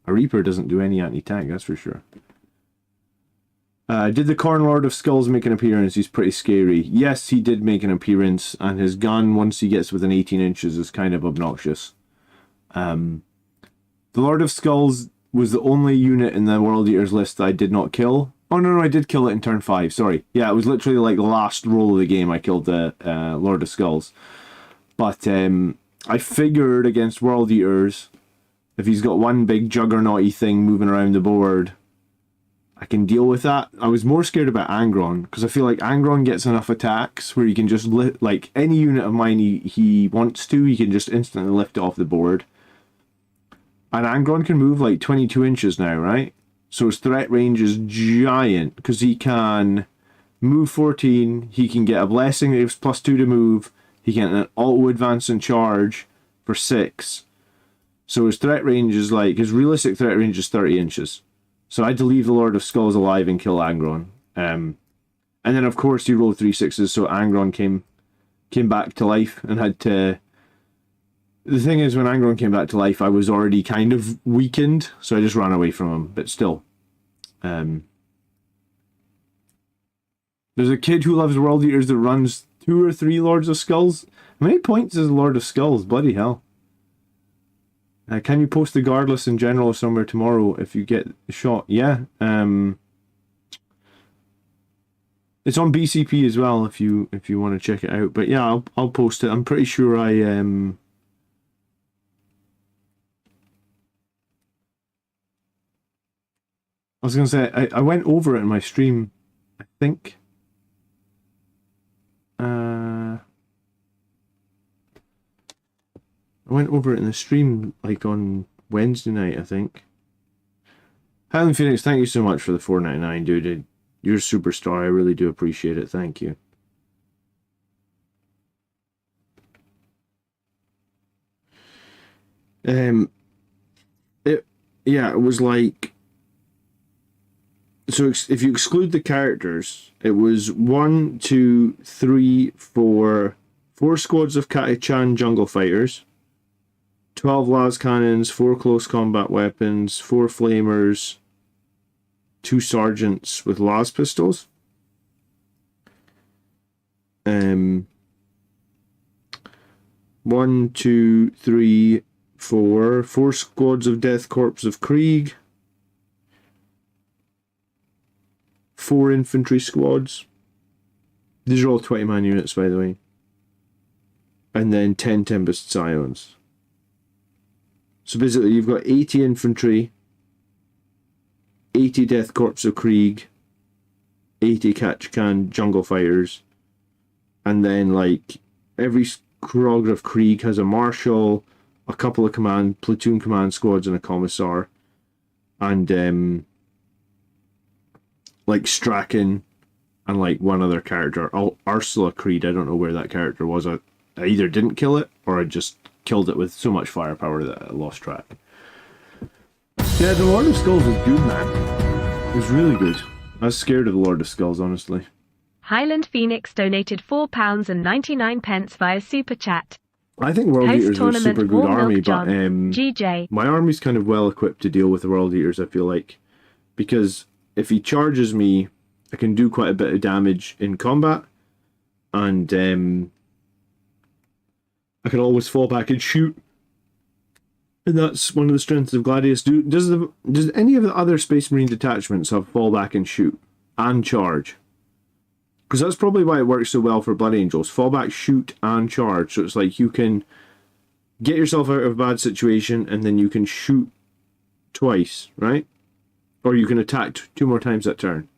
a Reaper doesn't do any anti-tank, that's for sure. Did the Corn Lord of Skulls make an appearance? He's pretty scary. Yes, he did make an appearance, and his gun, once he gets within 18 inches, is kind of obnoxious. The Lord of Skulls was the only unit in the World Eaters list that I did not kill. Oh, no, I did kill it in turn 5, sorry. Yeah, it was literally like the last roll of the game I killed the Lord of Skulls. But I figured against World Eaters, if he's got one big juggernauty thing moving around the board, I can deal with that. I was more scared about Angron, because I feel like Angron gets enough attacks where he can just like any unit of mine he wants to, he can just instantly lift it off the board. And Angron can move like 22 inches now, right? So his threat range is giant, because he can move 14, he can get a blessing that gives +2 to move, he can an auto advance and charge for 6. So his threat range is like, his realistic threat range is 30 inches. So I had to leave the Lord of Skulls alive and kill Angron. And then of course he rolled 3 6s, so Angron came back to life and had to... The thing is, when Angron came back to life, I was already kind of weakened, so I just ran away from him, but still. There's a kid who loves World Eaters that runs 2 or 3 Lords of Skulls. How many points is Lord of Skulls? Bloody hell. Can you post the guard list in general somewhere tomorrow if you get the shot? Yeah. It's on BCP as well if you want to check it out. But yeah, I'll post it. I'm pretty sure I was going to say, I went over it in my stream, I think. I went over it in the stream, like, on Wednesday night, I think. Highland Phoenix, thank you so much for the $4.99, dude. You're a superstar. I really do appreciate it. Thank you. It was like... So if you exclude the characters, it was 1, 2, 3, 4 squads of Kati-chan jungle fighters, 12 las cannons, 4 close combat weapons, 4 flamers, 2 sergeants with las pistols. 1, 2, 3, 4 squads of Death Corps of Krieg, 4 infantry squads. These are all 20-man units, by the way. And then 10 Tempest Scions. So basically you've got 80 infantry, 80 Death Corps of Krieg, 80 Kachkan jungle fighters, and then like every squad of Krieg has a marshal, a couple of platoon command squads, and a commissar. And like Strachan and like one other character, Ursula Creed. I don't know where that character was. I either didn't kill it or I just killed it with so much firepower that I lost track. Yeah, the Lord of Skulls was good, man. It was really good. I was scared of the Lord of Skulls, honestly. Highland Phoenix donated £4.99 via Super Chat. I think World Eaters are a super good army, but GJ. My army's kind of well equipped to deal with the World Eaters, I feel like. Because if he charges me, I can do quite a bit of damage in combat, and I can always fall back and shoot. And that's one of the strengths of Gladius. Does any of the other Space Marine detachments have fall back and shoot and charge? Because that's probably why it works so well for Blood Angels. Fallback, shoot, and charge. So it's like you can get yourself out of a bad situation and then you can shoot twice, right? Or you can attack 2 more times that turn.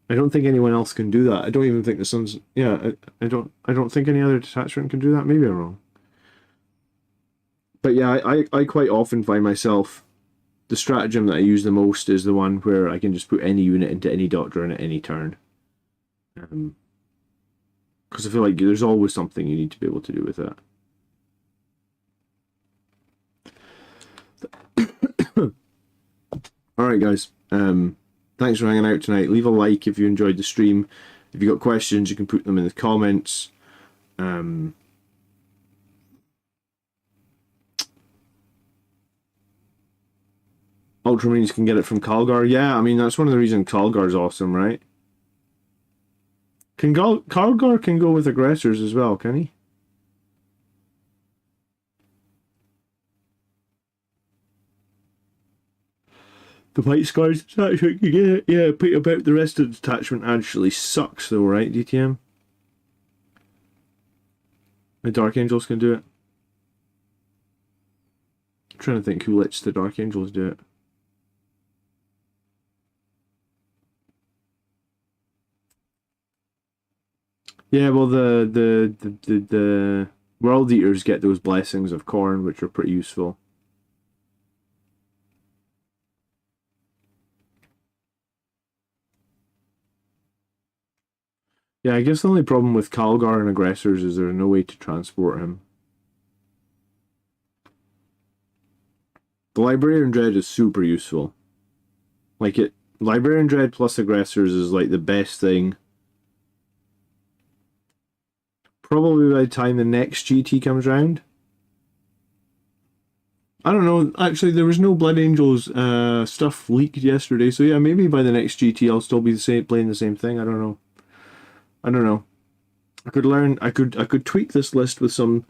I don't think anyone else can do that. I don't even think the Suns... Yeah, I don't think any other detachment can do that. Maybe I'm wrong. But yeah, I quite often find myself... The stratagem that I use the most is the one where I can just put any unit into any doctrine at any turn. Because I feel like there's always something you need to be able to do with that. Alright guys, thanks for hanging out tonight. Leave a like if you enjoyed the stream. If you got questions, you can put them in the comments. Ultramarines can get it from Calgar. Yeah, I mean, that's one of the reasons Calgar's awesome, right? Calgar can go with aggressors as well, can he? The White Scars detachment can get it. Yeah, but about the rest of the detachment actually sucks though, right, DTM? The Dark Angels can do it. I'm trying to think who lets the Dark Angels do it. Yeah, well, the World Eaters get those blessings of Khorne, which are pretty useful. Yeah, I guess the only problem with Calgar and Aggressors is there's no way to transport him. The Librarian Dread is super useful. Like Librarian Dread plus Aggressors is like the best thing. Probably by the time the next GT comes round. I don't know. Actually, there was no Blood Angels stuff leaked yesterday, so yeah, maybe by the next GT I'll still be playing the same thing. I don't know. I could tweak this list with some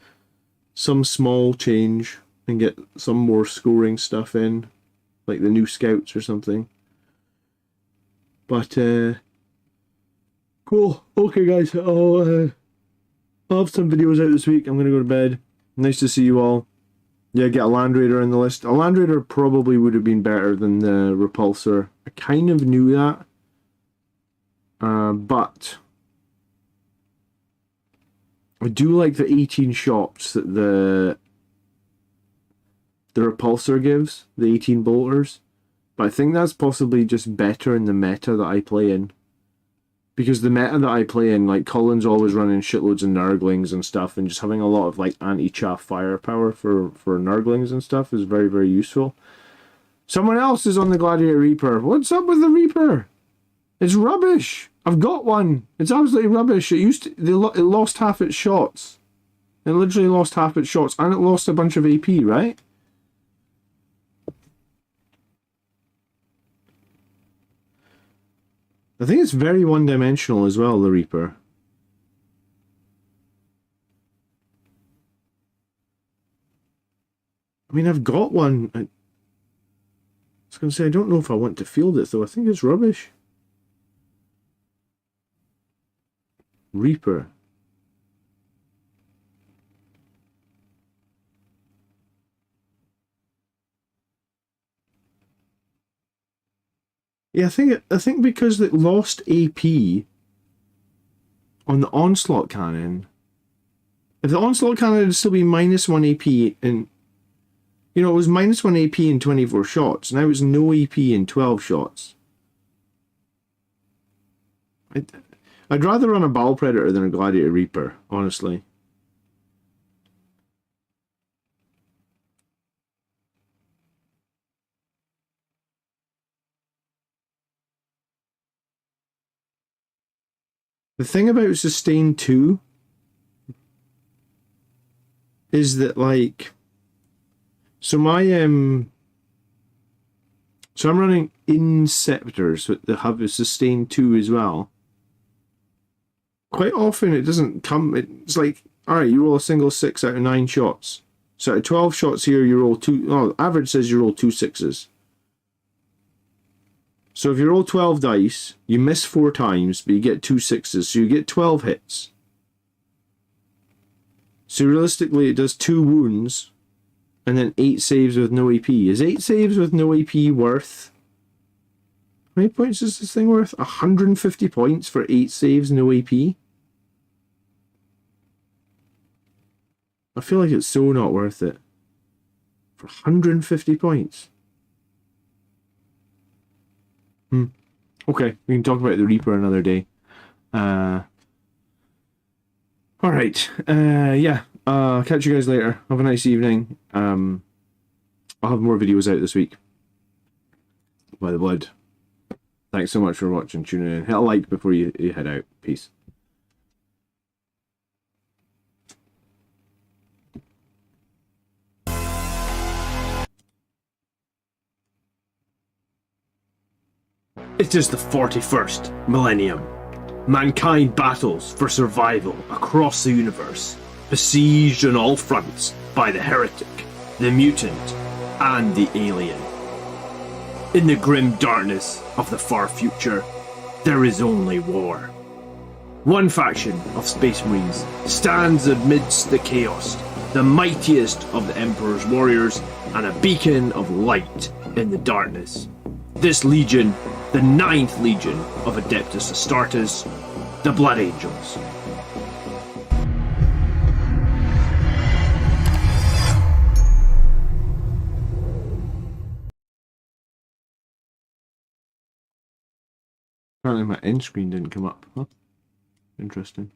small change and get some more scoring stuff in, like the new scouts or something. But cool. Okay, guys. I'll have some videos out this week. I'm going to go to bed. Nice to see you all. Yeah, get a Land Raider in the list. A Land Raider probably would have been better than the Repulsor. I kind of knew that. But I do like the 18 shots that the Repulsor gives. The 18 bolters. But I think that's possibly just better in the meta that I play in. Because the meta that I play in, like, Cullen's always running shitloads of Nurglings and stuff, and just having a lot of, like, anti-chaff firepower for Nurglings and stuff is very, very useful. Someone else is on the Gladiator Reaper. What's up with the Reaper? It's rubbish. I've got one. It's absolutely rubbish. It lost half its shots. It literally lost half its shots, and it lost a bunch of AP, right? I think it's very one-dimensional as well, the Reaper. I mean, I've got one. I was going to say, I don't know if I want to field it, though. I think it's rubbish. Reaper. Yeah, I think because it lost AP on the Onslaught Cannon. If the Onslaught Cannon had still been -1 AP and you know, it was -1 AP in 24 shots. Now it's no AP in 12 shots. I'd rather run a Battle Predator than a Gladiator Reaper, honestly. The thing about Sustain 2 is that, like, so I'm running Inceptors that have a Sustain 2 as well. Quite often it doesn't come, it's like, alright, you roll a single 6 out of 9 shots. So out of 12 shots here, you roll average says you roll 2 6s. So if you roll 12 dice, you miss 4 times, but you get 2 sixes, so you get 12 hits. So realistically, it does 2 wounds, and then 8 saves with no AP. Is 8 saves with no AP worth... How many points is this thing worth? 150 points for 8 saves, no AP? I feel like it's so not worth it. For 150 points. Okay, we can talk about the Reaper another day. Alright, yeah. Catch you guys later. Have a nice evening. I'll have more videos out this week. By the blood. Thanks so much for watching, tuning in. Hit a like before you head out. Peace. It is the 41st millennium. Mankind battles for survival across the universe, besieged on all fronts by the heretic, the mutant, and the alien. In the grim darkness of the far future, there is only war. One faction of Space Marines stands amidst the chaos, the mightiest of the Emperor's warriors, and a beacon of light in the darkness. This legion, the 9th Legion of Adeptus Astartes, the Blood Angels. Apparently my end screen didn't come up, huh? Interesting.